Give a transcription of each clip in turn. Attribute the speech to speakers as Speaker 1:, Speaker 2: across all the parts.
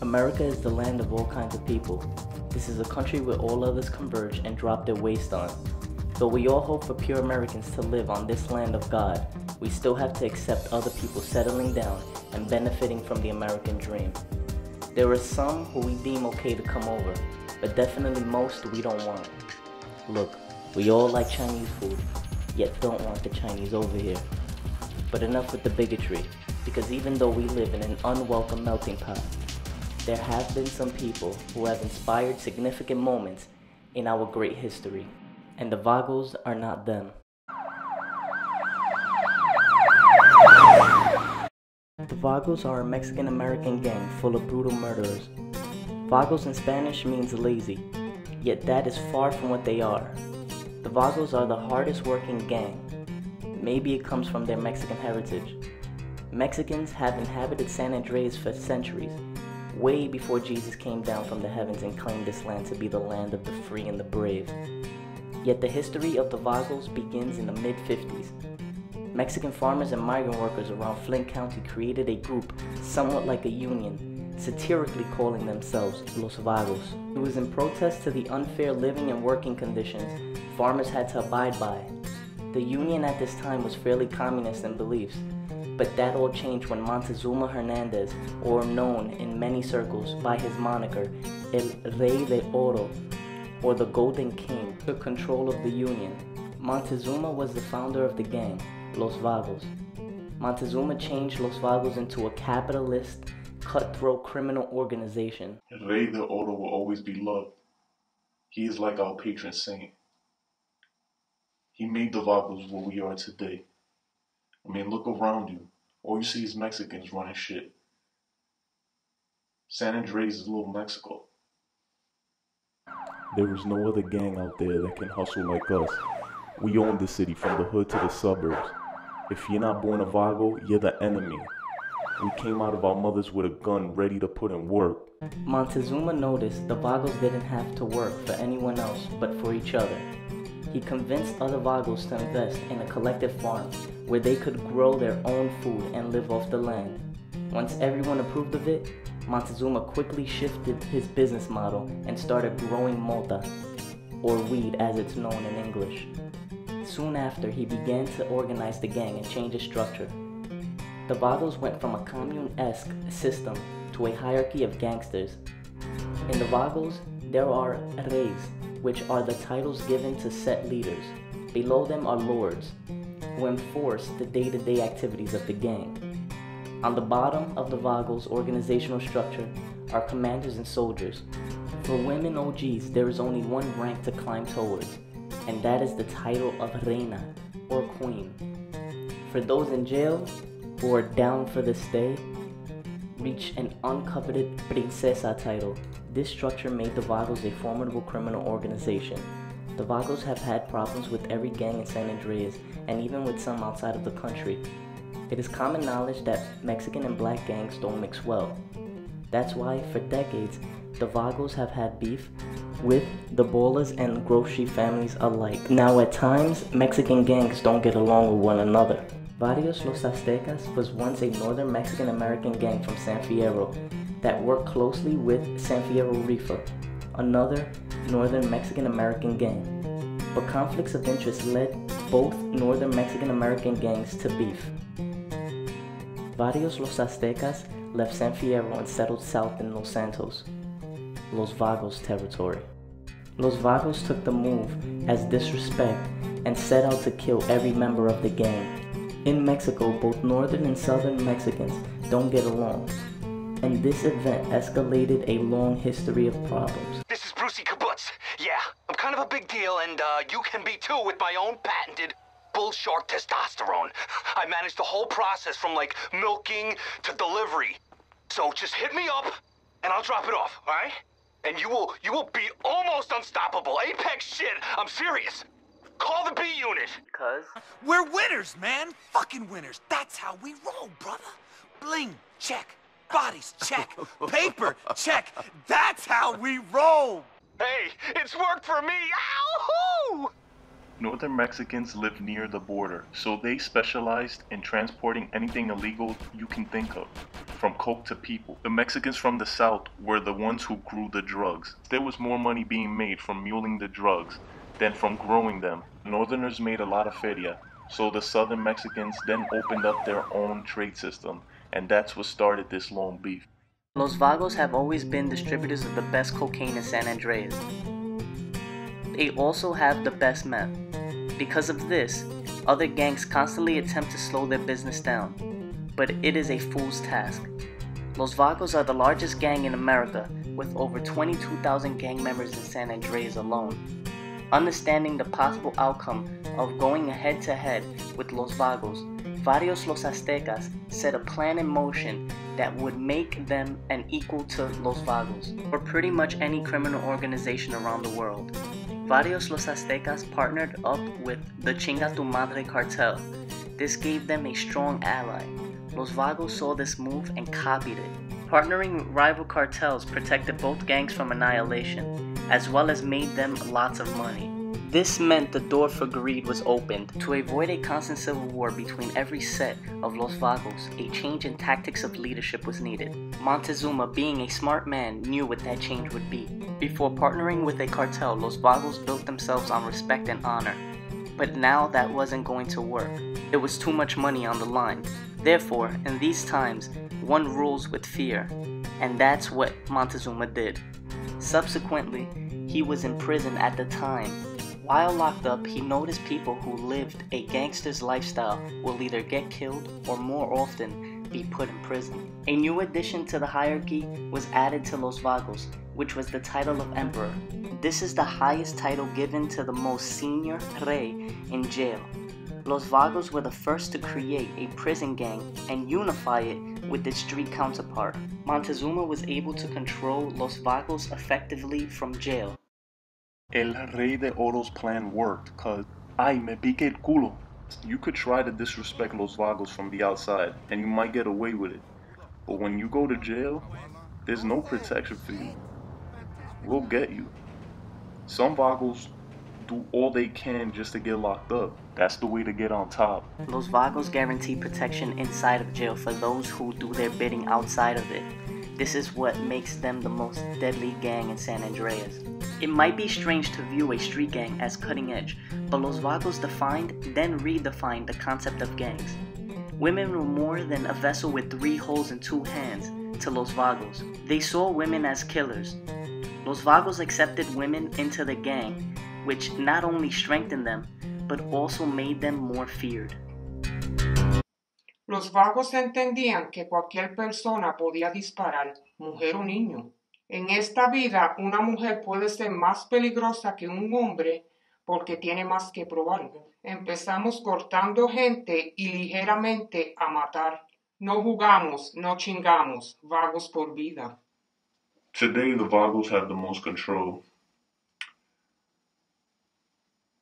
Speaker 1: America is the land of all kinds of people. This is a country where all others converge and drop their waste on. Though we all hope for pure Americans to live on this land of God, we still have to accept other people settling down and benefiting from the American dream. There are some who we deem okay to come over, but definitely most we don't want. Look, we all like Chinese food, yet don't want the Chinese over here. But enough with the bigotry, because even though we live in an unwelcome melting pot, there have been some people who have inspired significant moments in our great history, and the Vagos are not them. The Vagos are a Mexican-American gang full of brutal murderers. Vagos in Spanish means lazy, yet that is far from what they are. The Vagos are the hardest working gang. Maybe it comes from their Mexican heritage. Mexicans have inhabited San Andreas for centuries, way before Jesus came down from the heavens and claimed this land to be the land of the free and the brave. Yet the history of the Vagos begins in the mid-50s. Mexican farmers and migrant workers around Flint County created a group somewhat like a union, satirically calling themselves Los Vagos. It was in protest to the unfair living and working conditions farmers had to abide by. The union at this time was fairly communist in beliefs, but that all changed when Montezuma Hernandez, or known in many circles by his moniker El Rey de Oro, or the Golden King, took control of the union. Montezuma was the founder of the gang, Los Vagos. Montezuma changed Los Vagos into a capitalist, cutthroat criminal organization.
Speaker 2: El Rey de Oro will always be loved. He is like our patron saint. He made the Vagos what we are today. I mean, look around you. All you see is Mexicans running shit. San Andreas is little Mexico.
Speaker 3: There is no other gang out there that can hustle like us. We own the city from the hood to the suburbs. If you're not born a Vago, you're the enemy. We came out of our mothers with a gun ready to put in work.
Speaker 1: Montezuma noticed the Vagos didn't have to work for anyone else but for each other. He convinced other Vagos to invest in a collective farm where they could grow their own food and live off the land. Once everyone approved of it, Montezuma quickly shifted his business model and started growing mota, or weed as it's known in English. Soon after, he began to organize the gang and change its structure. The Vagos went from a commune-esque system to a hierarchy of gangsters. In the Vagos, there are reis, which are the titles given to set leaders. Below them are lords, who enforce the day-to-day activities of the gang. On the bottom of the Vagos' organizational structure are commanders and soldiers. For women OGs, there is only one rank to climb towards, and that is the title of reina, or queen. For those in jail, who are down for the stay, reach an uncoveted princesa title. This structure made the Vagos a formidable criminal organization. The Vagos have had problems with every gang in San Andreas, and even with some outside of the country. It is common knowledge that Mexican and black gangs don't mix well. That's why, for decades, the Vagos have had beef with the Bolas and Grocery families alike. Now at times, Mexican gangs don't get along with one another. Varios Los Aztecas was once a northern Mexican-American gang from San Fierro that worked closely with San Fierro Rifa, another northern Mexican-American gang. But conflicts of interest led both northern Mexican-American gangs to beef. Varios Los Aztecas left San Fierro and settled south in Los Santos, Los Vagos territory. Los Vagos took the move as disrespect and set out to kill every member of the gang. In Mexico, both northern and southern Mexicans don't get along, and this event escalated a long history of problems.
Speaker 4: This is Brucey Kibbutz. Yeah, I'm kind of a big deal, and you can be too with my own patented bull shark testosterone. I managed the whole process from like milking to delivery. So just hit me up, and I'll drop it off, all right? And you will be almost unstoppable. Apex shit, I'm serious. Call the B unit.
Speaker 1: Cuz?
Speaker 5: We're winners, man. Fucking winners. That's how we roll, brother. Bling, check. Bodies, check. Paper, check. That's how we roll.
Speaker 4: Hey, it's worked for me. Ow!
Speaker 3: Northern Mexicans live near the border, so they specialized in transporting anything illegal you can think of, from coke to people. The Mexicans from the south were the ones who grew the drugs. There was more money being made from muling the drugs than from growing them. Northerners made a lot of feria, so the southern Mexicans then opened up their own trade system, and that's what started this long beef.
Speaker 1: Los Vagos have always been distributors of the best cocaine in San Andreas. They also have the best meth. Because of this, other gangs constantly attempt to slow their business down, but it is a fool's task. Los Vagos are the largest gang in America, with over 22,000 gang members in San Andreas alone. Understanding the possible outcome of going head-to-head with Los Vagos, Varios Los Aztecas set a plan in motion that would make them an equal to Los Vagos, or pretty much any criminal organization around the world. Varios Los Aztecas partnered up with the Chinga Tu Madre cartel. This gave them a strong ally. Los Vagos saw this move and copied it. Partnering with rival cartels protected both gangs from annihilation, as well as made them lots of money. This meant the door for greed was opened. To avoid a constant civil war between every set of Los Vagos, a change in tactics of leadership was needed. Montezuma, being a smart man, knew what that change would be. Before partnering with a cartel, Los Vagos built themselves on respect and honor. But now that wasn't going to work. It was too much money on the line. Therefore, in these times, one rules with fear, and that's what Montezuma did. Subsequently, he was in prison at the time. While locked up, he noticed people who lived a gangster's lifestyle will either get killed or more often be put in prison. A new addition to the hierarchy was added to Los Vagos, which was the title of Emperor. This is the highest title given to the most senior rey in jail. Los Vagos were the first to create a prison gang and unify it with its street counterpart. Montezuma was able to control Los Vagos effectively from jail.
Speaker 3: El Rey de Oro's plan worked, cause ay me pique el culo. You could try to disrespect Los Vagos from the outside, and you might get away with it. But when you go to jail, there's no protection for you. We'll get you. Some Vagos do all they can just to get locked up. That's the way to get on top.
Speaker 1: Los Vagos guarantee protection inside of jail for those who do their bidding outside of it. This is what makes them the most deadly gang in San Andreas. It might be strange to view a street gang as cutting edge, but Los Vagos defined, then redefined the concept of gangs. Women were more than a vessel with 3 holes and 2 hands to Los Vagos. They saw women as killers. Los Vagos accepted women into the gang, which not only strengthened them, but also made them more feared.
Speaker 6: Los Vagos entendían que cualquier persona podía disparar, mujer o niño. En esta vida, una mujer puede ser más peligrosa que un hombre porque tiene más que probar. Empezamos cortando gente y ligeramente a matar. No jugamos, no chingamos, vagos por vida.
Speaker 2: Today, the Vagos have the most control.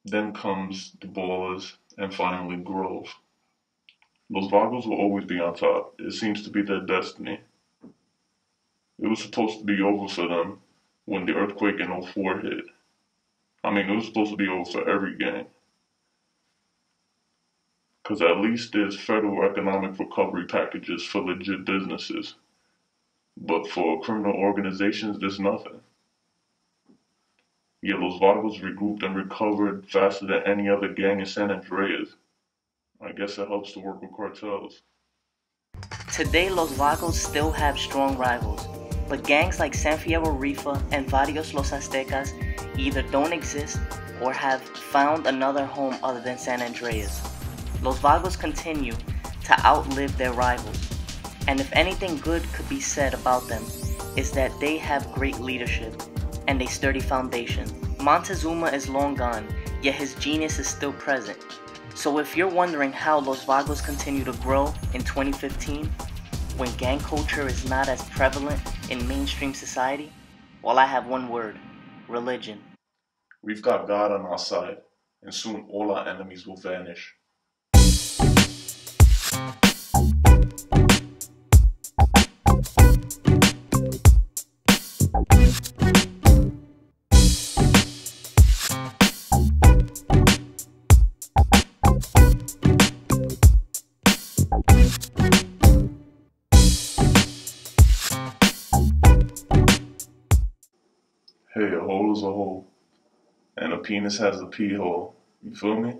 Speaker 2: Then comes the Ballers, and finally Grove. Los Vagos will always be on top. It seems to be their destiny. It was supposed to be over for them when the earthquake in '04 hit. I mean, it was supposed to be over for every gang. Because at least there's federal economic recovery packages for legit businesses. But for criminal organizations, there's nothing. Yeah, Los Vagos regrouped and recovered faster than any other gang in San Andreas. I guess it helps to work with cartels.
Speaker 1: Today, Los Vagos still have strong rivals, but gangs like San Fierro Rifa and Varios Los Aztecas either don't exist or have found another home other than San Andreas. Los Vagos continue to outlive their rivals, and if anything good could be said about them, is that they have great leadership and a sturdy foundation. Montezuma is long gone, yet his genius is still present. So if you're wondering how Los Vagos continue to grow in 2015, when gang culture is not as prevalent in mainstream society, well, I have one word: religion.
Speaker 2: We've got God on our side, and soon all our enemies will vanish. Hey, a hole is a hole. And a penis has a pee hole. You feel me?